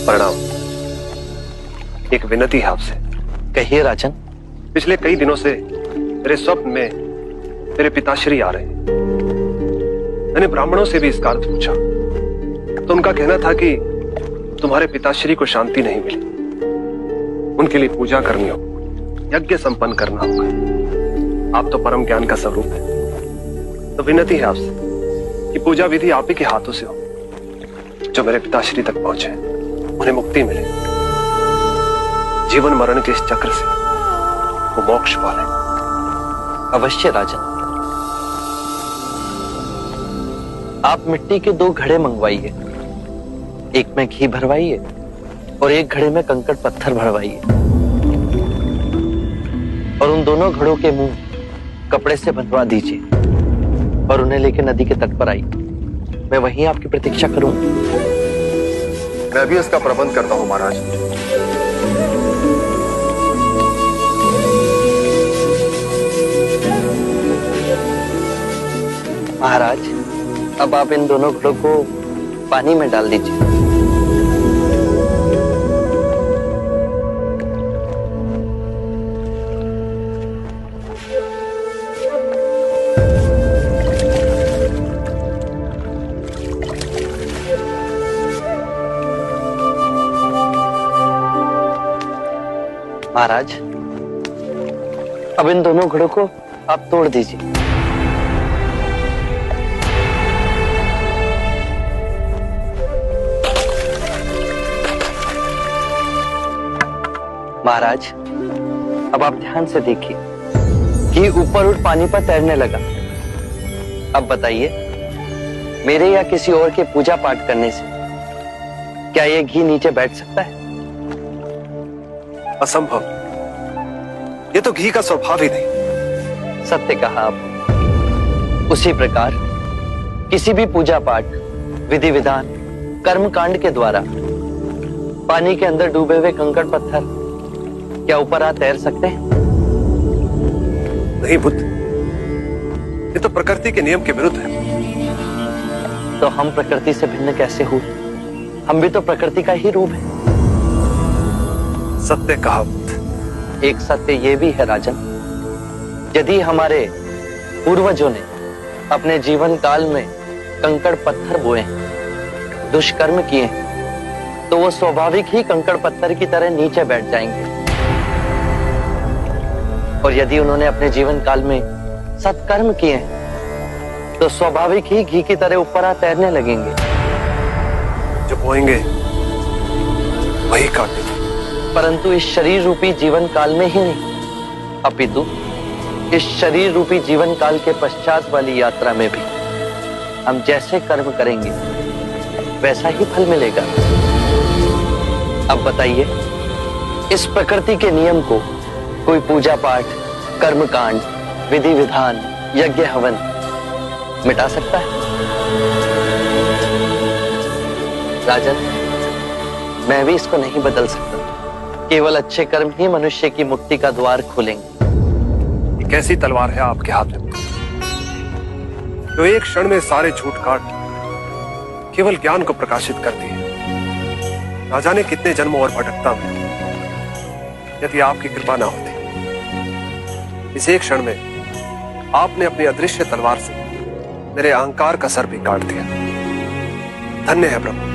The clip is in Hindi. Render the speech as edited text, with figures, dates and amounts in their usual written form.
प्रणाम। एक विनती है आपसे। कहिए राजन। पिछले कई दिनों से मेरे स्वप्न में मेरे पिताश्री आ रहे हैं। मैंने ब्राह्मणों से भी इसका अर्थ पूछा तो उनका कहना था कि तुम्हारे पिताश्री को शांति नहीं मिली, उनके लिए पूजा करनी हो, यज्ञ संपन्न करना होगा। आप तो परम ज्ञान का स्वरूप है, तो विनती है आपसे कि पूजा विधि आप ही के हाथों से हो, जो मेरे पिताश्री तक पहुंचे, उन्हें मुक्ति मिले, जीवन मरण के इस चक्र से वो मोक्ष पाले। अवश्य राजन। आप मिट्टी के 2 घड़े मंगवाइए, एक में घी भरवाइए और एक घड़े में कंकड़ पत्थर भरवाइए, और उन दोनों घड़ों के मुंह कपड़े से बंधवा दीजिए और उन्हें लेकर नदी के तट पर आइए। मैं वहीं आपकी प्रतीक्षा करूंगा। मैं भी इसका प्रबंध करता हूं महाराज। महाराज, अब आप इन दोनों घड़ों को पानी में डाल दीजिए। महाराज, अब इन दोनों घड़ों को आप तोड़ दीजिए। महाराज, अब आप ध्यान से देखिए कि ऊपर उठ पानी पर तैरने लगा। अब बताइए, मेरे या किसी और के पूजा पाठ करने से क्या यह घी नीचे बैठ सकता है? असंभव। ये तो घी का स्वभाव ही नहीं। सत्य कहा आप। उसी प्रकार किसी भी पूजा पाठ, विधि विधान, कर्म कांड के द्वारा पानी के अंदर डूबे हुए कंकड़ पत्थर क्या ऊपर आ तैर सकते हैं? नहीं बुद्ध, ये तो प्रकृति के नियम के विरुद्ध है। तो हम प्रकृति से भिन्न कैसे हुए? हम भी तो प्रकृति का ही रूप है। सत्य कहा बुद्ध। एक सत्य ये भी है राजन, यदि हमारे पूर्वजों ने अपने जीवन काल में कंकड़ पत्थर बोए हैं, दुष्कर्म किए हैं, तो वो स्वाभाविक ही कंकड़ पत्थर की तरह नीचे बैठ जाएंगे। और यदि उन्होंने अपने जीवन काल में सत्कर्म किए हैं, तो स्वाभाविक ही घी की तरह ऊपर आ तैरने लगेंगे। जो बोएंगे वही काटेंगे। परंतु इस शरीर रूपी जीवन काल में ही नहीं, अपितु इस शरीर रूपी जीवन काल के पश्चात वाली यात्रा में भी हम जैसे कर्म करेंगे वैसा ही फल मिलेगा। अब बताइए, इस प्रकृति के नियम को कोई पूजा पाठ, कर्म कांड, विधि विधान, यज्ञ हवन मिटा सकता है? राजन, मैं भी इसको नहीं बदल सकता। केवल अच्छे कर्म ही मनुष्य की मुक्ति का द्वार खोलेंगे। ये कैसी तलवार है आपके हाथ में, जो एक क्षण में सारे झूठ काट केवल ज्ञान को प्रकाशित करती है। ना जाने कितने जन्मों और भटकता में यदि आपकी कृपा ना होती, इस एक क्षण में आपने अपनी अदृश्य तलवार से मेरे अहंकार का सर भी काट दिया। धन्य है प्रभु।